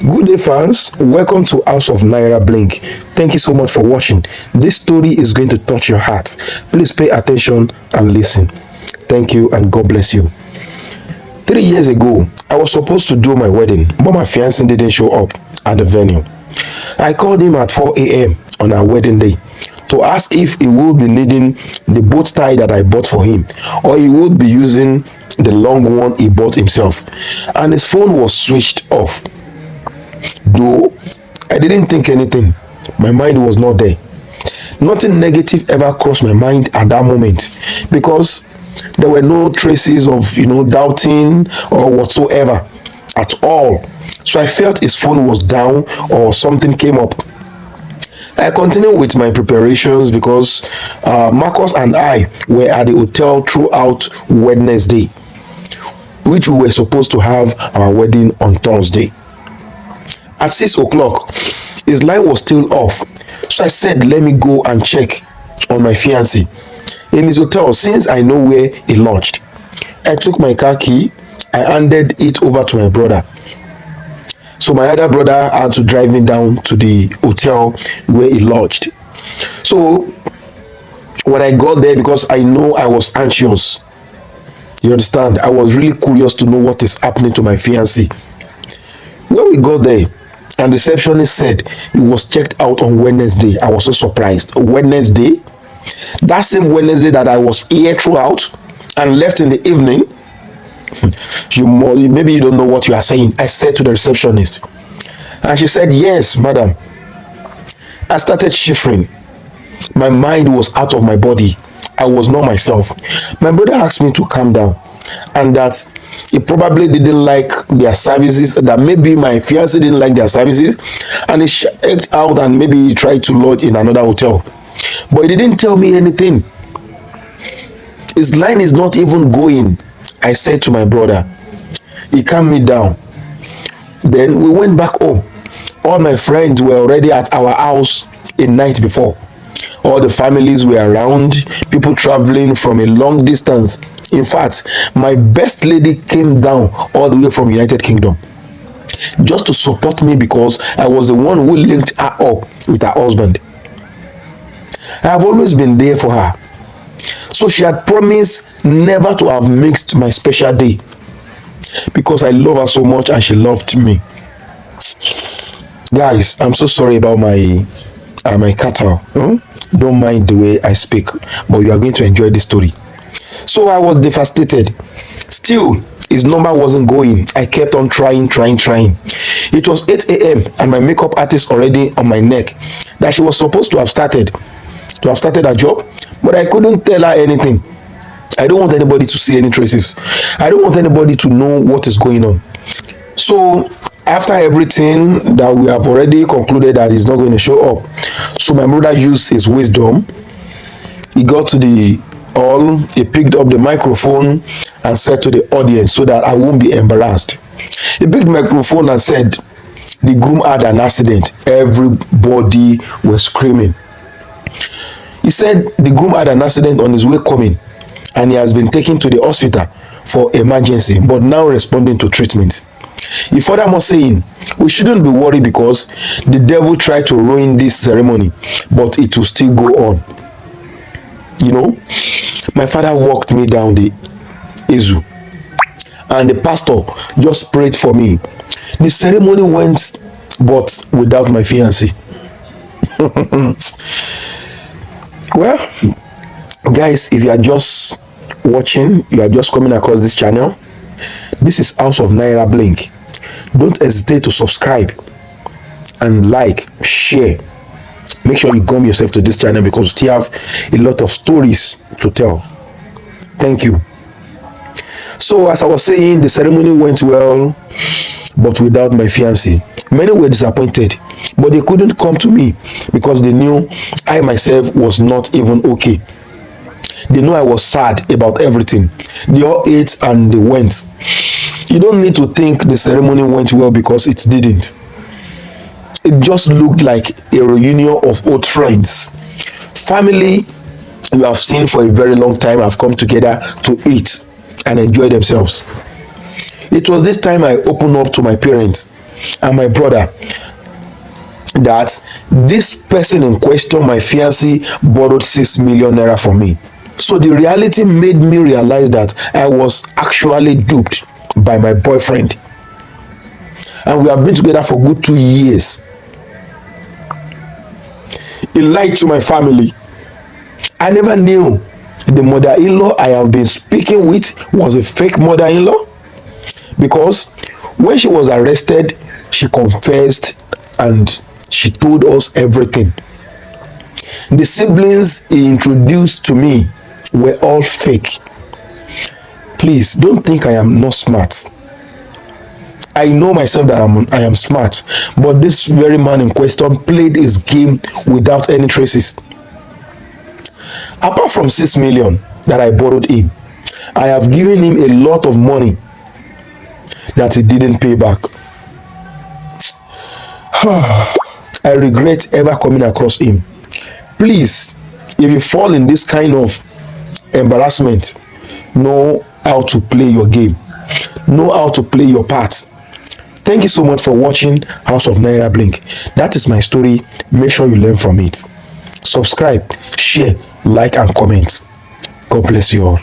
Good day, fans. Welcome to House of Naira Blink. Thank you so much for watching. This story is going to touch your heart. Please pay attention and listen. Thank you and God bless you. 3 years ago, I was supposed to do my wedding, but my fiance didn't show up at the venue. I called him at 4 a.m. on our wedding day to ask if he would be needing the boat tie that I bought for him, or he would be using the long one he bought himself. And his phone was switched off. Though I didn't think anything, my mind was not there. Nothing negative ever crossed my mind at that moment because there were no traces of doubting or whatsoever at all. So I felt his phone was down or something came up. I continued with my preparations because Marcus and I were at the hotel throughout Wednesday, which we were supposed to have our wedding on Thursday. At 6 o'clock, his line was still off, so I said, let me go and check on my fiancé in his hotel since I know where he lodged. I took my car key, I handed it over to my brother. So my other brother had to drive me down to the hotel where he lodged. So when I got there, because I know I was anxious, you understand, I was really curious to know what is happening to my fiancé. When we got there, and the receptionist said he was checked out on Wednesday, I was so surprised. Wednesday? That same Wednesday that I was here throughout and left in the evening? Maybe you don't know what you are saying. I said to the receptionist. And she said, yes, madam. I started shivering. My mind was out of my body. I was not myself. My brother asked me to calm down and that he probably didn't like their services, that maybe my fiancé didn't like their services, and he checked out and maybe he tried to lodge in another hotel. But he didn't tell me anything. His line is not even going, I said to my brother. He calmed me down. Then we went back home. All my friends were already at our house a night before. All the families were around, people traveling from a long distance. In fact, my best lady came down all the way from United Kingdom just to support me because I was the one who linked her up with her husband. I have always been there for her. So she had promised never to have mixed my special day because I love her so much and she loved me. Guys, I'm so sorry about my cattle. Don't mind the way I speak, but you are going to enjoy this story. So I was devastated. Still, his number wasn't going. I kept on trying. It was 8 a.m. and my makeup artist already on my neck that she was supposed to have started a job, but I couldn't tell her anything. I don't want anybody to see any traces. I don't want anybody to know what is going on. So after everything that we have already concluded that he's not going to show up, so my brother used his wisdom. He got to the hall, he picked up the microphone and said to the audience so that I won't be embarrassed. He picked the microphone and said, the groom had an accident. Everybody was screaming. He said the groom had an accident on his way coming and he has been taken to the hospital for emergency, but now responding to treatment. He furthermore saying, we shouldn't be worried because the devil tried to ruin this ceremony, but it will still go on. My father walked me down the Izu and the pastor just prayed for me. The ceremony went, but without my fiancé. Well, guys, if you are just watching, you are just coming across this channel, this is House of Naira Blink. Don't hesitate to subscribe and like, share. Make sure you gum yourself to this channel because we still have a lot of stories to tell. Thank you. So as I was saying, the ceremony went well, but without my fiancé. Many were disappointed, but they couldn't come to me because they knew I myself was not even okay. They knew I was sad about everything. They all ate and they went. You don't need to think the ceremony went well because it didn't. It just looked like a reunion of old friends. Family you have seen for a very long time have come together to eat and enjoy themselves. It was this time I opened up to my parents and my brother that this person in question, my fiancé, borrowed 6 million naira from me. So the reality made me realize that I was actually duped by my boyfriend. And we have been together for good 2 years. He lied to my family. I never knew the mother-in-law I have been speaking with was a fake mother-in-law, because when she was arrested, she confessed and she told us everything. The siblings he introduced to me were all fake. Please don't think I am not smart. I know myself that I am smart, but this very man in question played his game without any traces. Apart from 6 million that I borrowed him, I have given him a lot of money that he didn't pay back. I regret ever coming across him. Please, if you fall in this kind of embarrassment, know how to play your game, know how to play your part. Thank you so much for watching House of Naira Blink. That is my story. Make sure you learn from it. Subscribe, share, like, and comment. God bless you all.